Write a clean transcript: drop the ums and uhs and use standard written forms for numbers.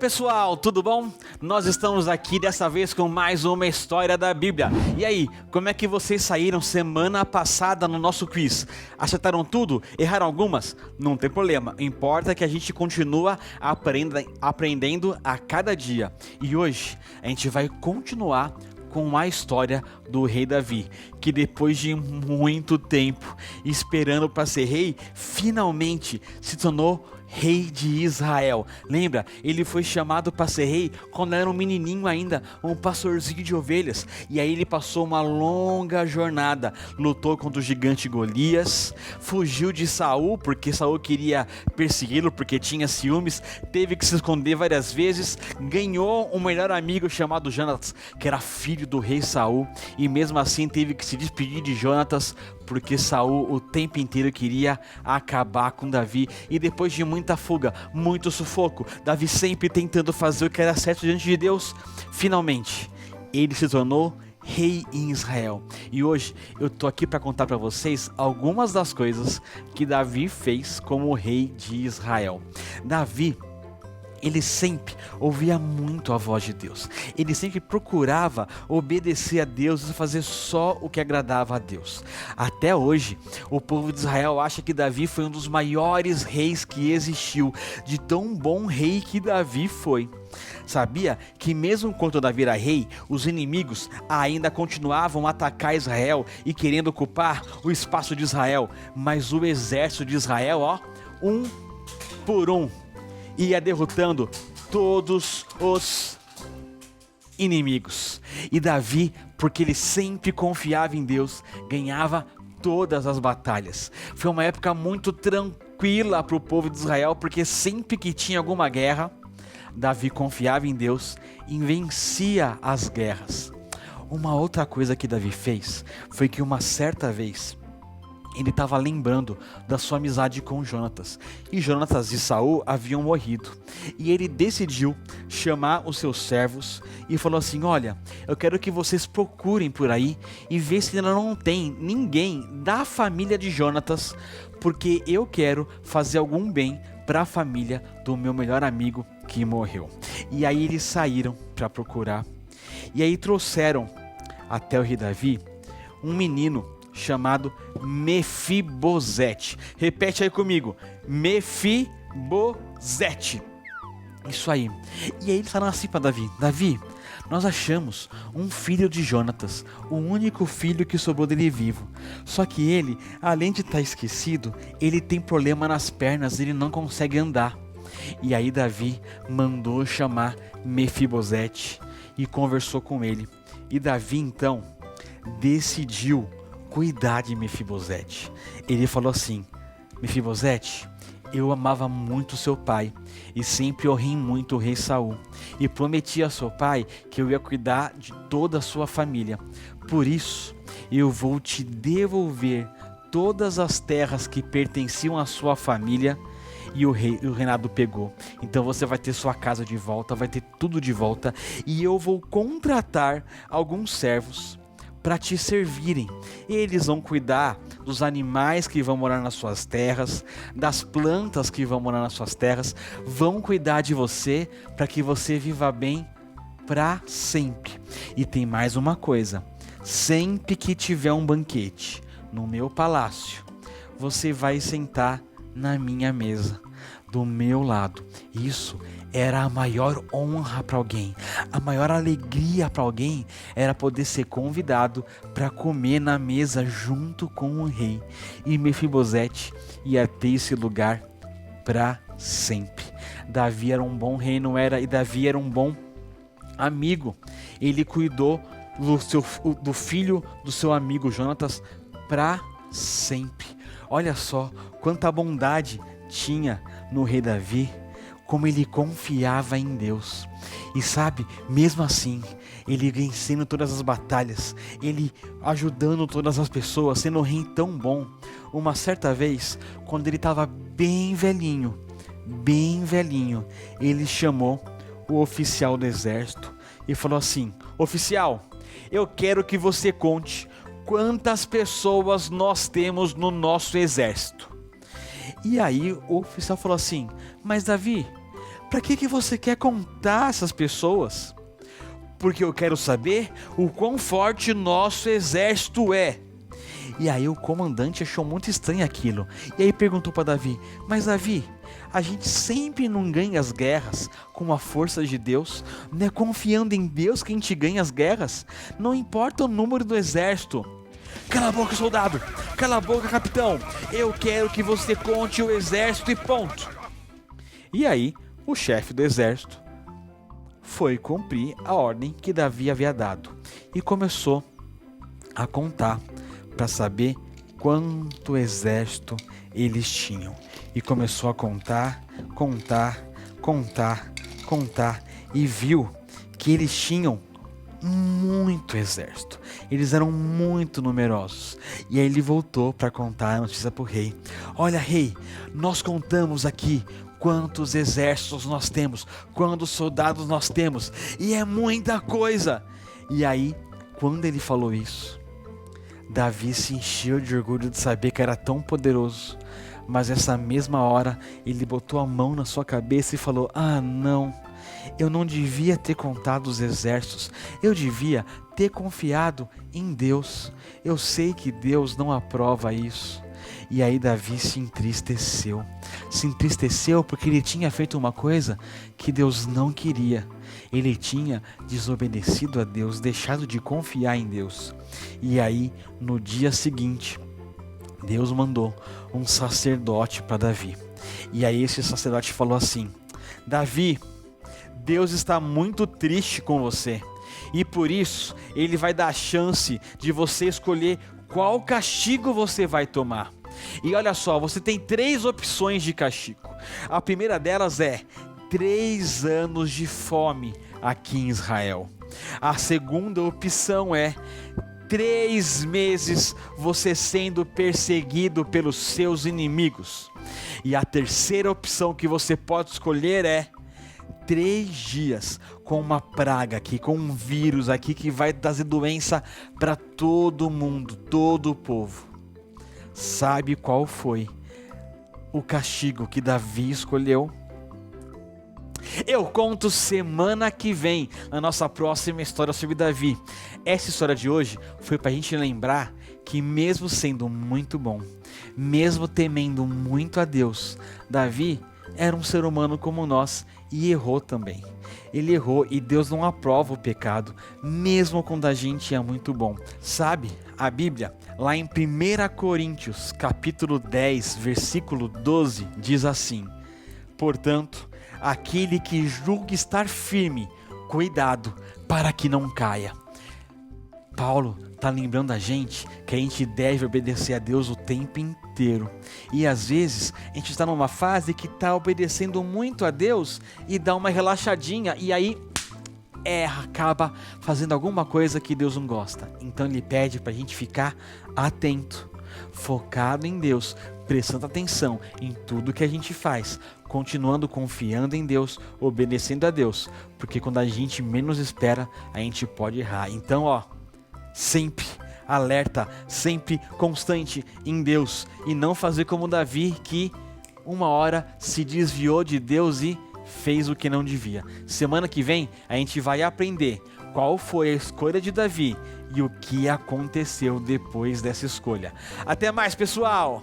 Pessoal, tudo bom? Nós estamos aqui dessa vez com mais uma história da Bíblia. E aí, como é que vocês saíram semana passada no nosso quiz? Acertaram tudo? Erraram algumas? Não tem problema, importa que a gente continua aprendendo a cada dia. E hoje a gente vai continuar com a história do rei Davi, que depois de muito tempo esperando para ser rei, finalmente se tornou rei de Israel. Lembra? Ele foi chamado para ser rei quando era um menininho ainda, um pastorzinho de ovelhas. E aí ele passou uma longa jornada, lutou contra o gigante Golias, fugiu de Saul, porque Saul queria persegui-lo, porque tinha ciúmes, teve que se esconder várias vezes, ganhou um melhor amigo chamado Jonatas, que era filho do rei Saul, e mesmo assim teve que se despedir de Jonatas, porque Saul o tempo inteiro queria acabar com Davi. E depois de muita fuga, muito sufoco, Davi sempre tentando fazer o que era certo diante de Deus, finalmente ele se tornou rei em Israel. E hoje eu tô aqui para contar para vocês algumas das coisas que Davi fez como rei de Israel. Davi, ele sempre ouvia muito a voz de Deus. Ele sempre procurava obedecer a Deus e fazer só o que agradava a Deus. Até hoje, o povo de Israel acha que Davi foi um dos maiores reis que existiu, de tão bom rei que Davi foi. Sabia que mesmo quando Davi era rei, os inimigos ainda continuavam a atacar Israel e querendo ocupar o espaço de Israel, mas o exército de Israel, um por um, ia derrotando todos os inimigos. E Davi, porque ele sempre confiava em Deus, ganhava todas as batalhas. Foi uma época muito tranquila para o povo de Israel, porque sempre que tinha alguma guerra, Davi confiava em Deus e vencia as guerras. Uma outra coisa que Davi fez foi que uma certa vez ele estava lembrando da sua amizade com Jonatas. E Jonatas e Saul haviam morrido. E ele decidiu chamar os seus servos e falou assim: olha, eu quero que vocês procurem por aí e ver se ainda não tem ninguém da família de Jonatas, porque eu quero fazer algum bem para a família do meu melhor amigo que morreu. E aí eles saíram para procurar. E aí trouxeram até o rei Davi um menino chamado Mefibosete. Repete aí comigo: Mefibosete. Isso aí. E aí eles falaram assim para Davi: Davi, nós achamos um filho de Jonatas, o único filho que sobrou dele vivo. Só que ele, além de estar esquecido, ele tem problema nas pernas, ele não consegue andar. E aí Davi mandou chamar Mefibosete e conversou com ele. E Davi então decidiu cuidar de Mefibosete. Ele falou assim: Mefibosete, eu amava muito seu pai e sempre honrei muito o rei Saul, e prometi a seu pai que eu ia cuidar de toda a sua família. Por isso eu vou te devolver todas as terras que pertenciam à sua família. E o reinado pegou. Então você vai ter sua casa de volta, vai ter tudo de volta, e eu vou contratar alguns servos para te servirem. Eles vão cuidar dos animais que vão morar nas suas terras, das plantas que vão morar nas suas terras, vão cuidar de você para que você viva bem para sempre. E tem mais uma coisa: sempre que tiver um banquete no meu palácio, você vai sentar na minha mesa, do meu lado. Isso era a maior honra para alguém, a maior alegria para alguém era poder ser convidado para comer na mesa junto com o rei. E Mefibosete ia ter esse lugar para sempre. Davi era um bom rei, não era? E Davi era um bom amigo. Ele cuidou do filho do seu amigo Jonatas para sempre. Olha só quanta bondade tinha no rei Davi, como ele confiava em Deus. E sabe, mesmo assim, ele vencendo todas as batalhas, ele ajudando todas as pessoas, sendo um rei tão bom. Uma certa vez, quando ele estava bem velhinho, ele chamou o oficial do exército e falou assim: oficial, eu quero que você conte quantas pessoas nós temos no nosso exército. E aí o oficial falou assim: mas Davi, Para que você quer contar essas pessoas? Porque eu quero saber o quão forte nosso exército é. E aí o comandante achou muito estranho aquilo. E aí perguntou para Davi: mas Davi, a gente sempre não ganha as guerras com a força de Deus? Não é confiando em Deus que a gente ganha as guerras? Não importa o número do exército. Cala a boca, soldado! Cala a boca, capitão! Eu quero que você conte o exército e ponto! E aí o chefe do exército foi cumprir a ordem que Davi havia dado e começou a contar para saber quanto exército eles tinham. E começou a contar e viu que eles tinham muito exército. Eles eram muito numerosos. E aí ele voltou para contar a notícia para o rei. Olha, rei, nós contamos aqui quantos exércitos nós temos, quantos soldados nós temos, e é muita coisa. E aí, quando ele falou isso, Davi se encheu de orgulho de saber que era tão poderoso. Mas nessa mesma hora, ele botou a mão na sua cabeça e falou: ah, não, eu não devia ter contado os exércitos, eu devia ter confiado em Deus. Eu sei que Deus não aprova isso. E aí Davi se entristeceu porque ele tinha feito uma coisa que Deus não queria. Ele tinha desobedecido a Deus, deixado de confiar em Deus. E aí, no dia seguinte, Deus mandou um sacerdote para Davi. E aí esse sacerdote falou assim: Davi, Deus está muito triste com você. E por isso, Ele vai dar a chance de você escolher qual castigo você vai tomar. E olha só, você tem 3 opções de castigo. A primeira delas é 3 anos de fome aqui em Israel. A segunda opção é 3 meses você sendo perseguido pelos seus inimigos. E a terceira opção que você pode escolher é 3 dias com uma praga aqui, com um vírus aqui que vai trazer doença para todo mundo, todo o povo. Sabe qual foi o castigo que Davi escolheu? Eu conto semana que vem na nossa próxima história sobre Davi. Essa história de hoje foi para a gente lembrar que mesmo sendo muito bom, mesmo temendo muito a Deus, Davi era um ser humano como nós e errou também. Ele errou e Deus não aprova o pecado, mesmo quando a gente é muito bom. Sabe, a Bíblia, lá em 1 Coríntios, capítulo 10, versículo 12, diz assim: portanto, aquele que julga estar firme, cuidado para que não caia. Paulo está lembrando a gente que a gente deve obedecer a Deus o tempo inteiro. E às vezes a gente está numa fase que está obedecendo muito a Deus e dá uma relaxadinha e aí erra, acaba fazendo alguma coisa que Deus não gosta. Então ele pede para a gente ficar atento, focado em Deus, prestando atenção em tudo que a gente faz, continuando confiando em Deus, obedecendo a Deus, porque quando a gente menos espera, a gente pode errar. Então, sempre alerta, sempre constante em Deus, e não fazer como Davi, que uma hora se desviou de Deus e fez o que não devia. Semana que vem a gente vai aprender qual foi a escolha de Davi e o que aconteceu depois dessa escolha. Até mais, pessoal!